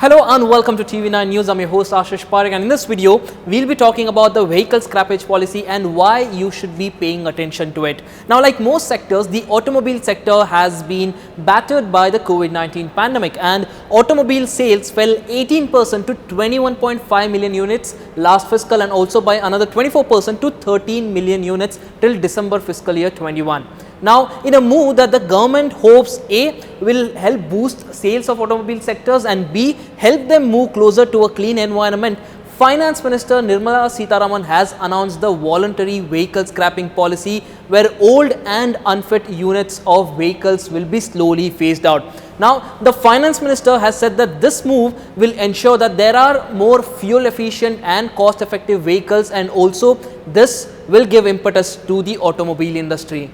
Hello and welcome to TV9 News. I'm your host Ashish Parekh, and in this video we'll be talking about the vehicle scrappage policy and why you should be paying attention to it. Now, like most sectors, the automobile sector has been battered by the COVID-19 pandemic, and automobile sales fell 18% to 21.5 million units last fiscal, and also by another 24% to 13 million units till December fiscal year 21. Now, in a move that the government hopes A, will help boost sales of automobile sectors, and B, help them move closer to a clean environment, Finance Minister Nirmala Sitharaman has announced the voluntary vehicle scrapping policy, where old and unfit units of vehicles will be slowly phased out. Now, the Finance Minister has said that this move will ensure that there are more fuel efficient and cost effective vehicles, and also this will give impetus to the automobile industry.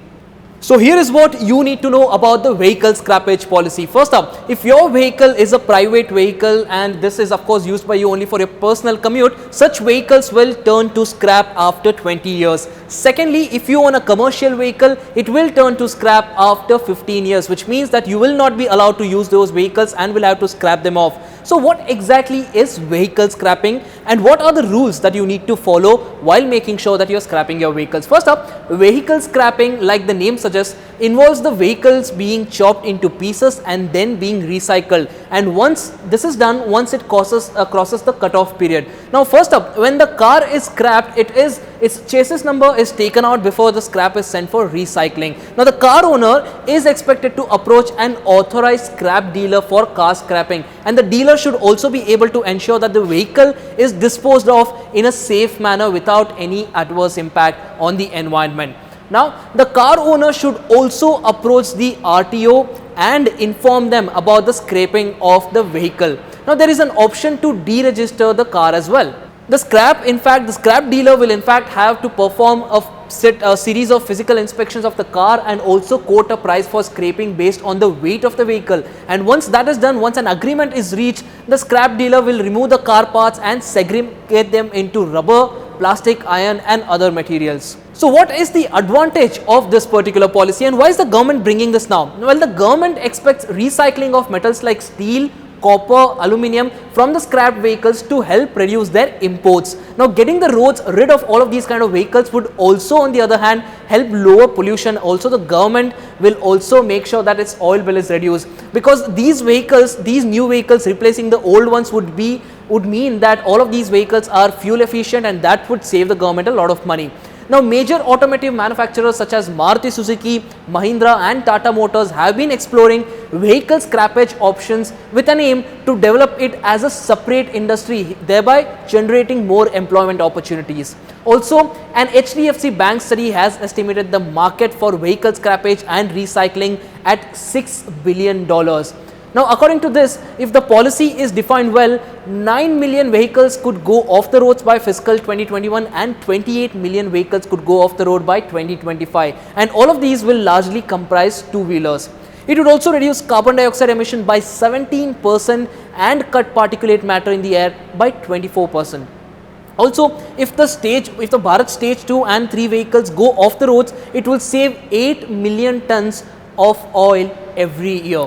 So here is what you need to know about the vehicle scrappage policy. First up, if your vehicle is a private vehicle and this is of course used by you only for your personal commute, such vehicles will turn to scrap after 20 years. Secondly, if you own a commercial vehicle, it will turn to scrap after 15 years, which means that you will not be allowed to use those vehicles and will have to scrap them off. So what exactly is vehicle scrapping, and what are the rules that you need to follow while making sure that you are scrapping your vehicles? First up, vehicle scrapping, like the name suggests, involves the vehicles being chopped into pieces and then being recycled, and once this is done, once it crosses the cutoff period. Now first up, when the car is scrapped, its chassis number is taken out before the scrap is sent for recycling. Now the car owner is expected to approach an authorized scrap dealer for car scrapping, and the dealer should also be able to ensure that the vehicle is disposed of in a safe manner without any adverse impact on the environment. Now, the car owner should also approach the RTO and inform them about the scrapping of the vehicle. Now, there is an option to deregister the car as well. The scrap dealer will in fact have to perform a series of physical inspections of the car and also quote a price for scraping based on the weight of the vehicle. And once that is done, once an agreement is reached, the scrap dealer will remove the car parts and segregate them into rubber, plastic, iron and other materials. So what is the advantage of this particular policy, and why is the government bringing this now? Well, the government expects recycling of metals like steel, copper, aluminium from the scrapped vehicles to help reduce their imports. Now, getting the roads rid of all of these kind of vehicles would also, on the other hand, help lower pollution. Also, the government will also make sure that its oil bill is reduced, because these new vehicles replacing the old ones would mean that all of these vehicles are fuel efficient, and that would save the government a lot of money. Now, major automotive manufacturers such as Maruti Suzuki, Mahindra and Tata Motors have been exploring vehicle scrappage options with an aim to develop it as a separate industry, thereby generating more employment opportunities. Also, an HDFC Bank study has estimated the market for vehicle scrappage and recycling at $6 billion. Now, according to this, if the policy is defined well, 9 million vehicles could go off the roads by fiscal 2021 and 28 million vehicles could go off the road by 2025, and all of these will largely comprise two-wheelers. It would also reduce carbon dioxide emission by 17% and cut particulate matter in the air by 24%. Also, if the Bharat stage 2 and 3 vehicles go off the roads, it will save 8 million tons of oil every year.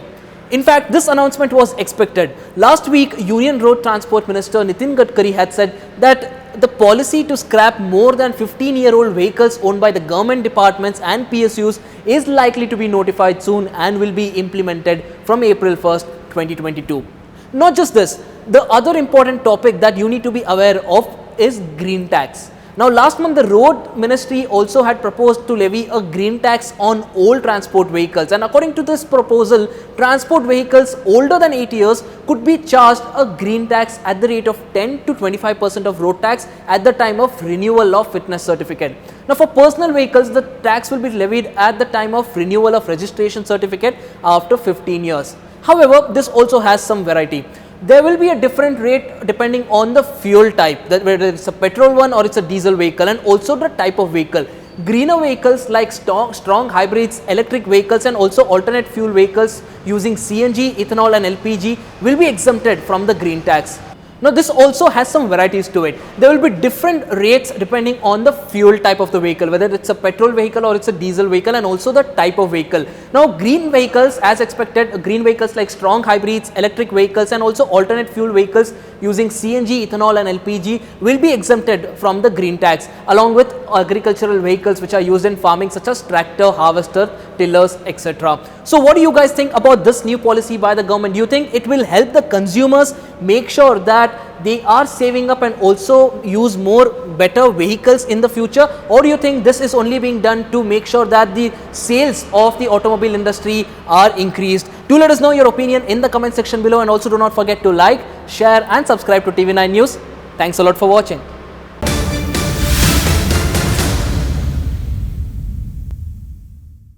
In fact, this announcement was expected. Last week, Union Road Transport Minister Nitin Gadkari had said that the policy to scrap more than 15-year-old vehicles owned by the government departments and PSUs is likely to be notified soon and will be implemented from April 1st, 2022. Not just this, the other important topic that you need to be aware of is green tax. Now, last month the Road Ministry also had proposed to levy a green tax on old transport vehicles, and according to this proposal, transport vehicles older than 8 years could be charged a green tax at the rate of 10 to 25% of road tax at the time of renewal of fitness certificate. Now, for personal vehicles, the tax will be levied at the time of renewal of registration certificate after 15 years. However, this also has some variety. There will be a different rate depending on the fuel type, that whether it's a petrol one or it's a diesel vehicle, and also the type of vehicle. Greener vehicles like strong hybrids, electric vehicles and also alternate fuel vehicles using CNG, ethanol and LPG will be exempted from the green tax. Now, this also has some varieties to it. There will be different rates depending on the fuel type of the vehicle, whether it's a petrol vehicle or it's a diesel vehicle, and also the type of vehicle. Now green vehicles, as expected, green vehicles like strong hybrids, electric vehicles and also alternate fuel vehicles using CNG, ethanol and LPG will be exempted from the green tax, along with agricultural vehicles which are used in farming such as tractor, harvester, tillers, etc. So what do you guys think about this new policy by the government? Do you think it will help the consumers make sure that they are saving up and also use more better vehicles in the future, or do you think this is only being done to make sure that the sales of the automobile industry are increased? Do let us know your opinion in the comment section below, and also do not forget to like, share and subscribe to TV9 News. Thanks a lot for watching.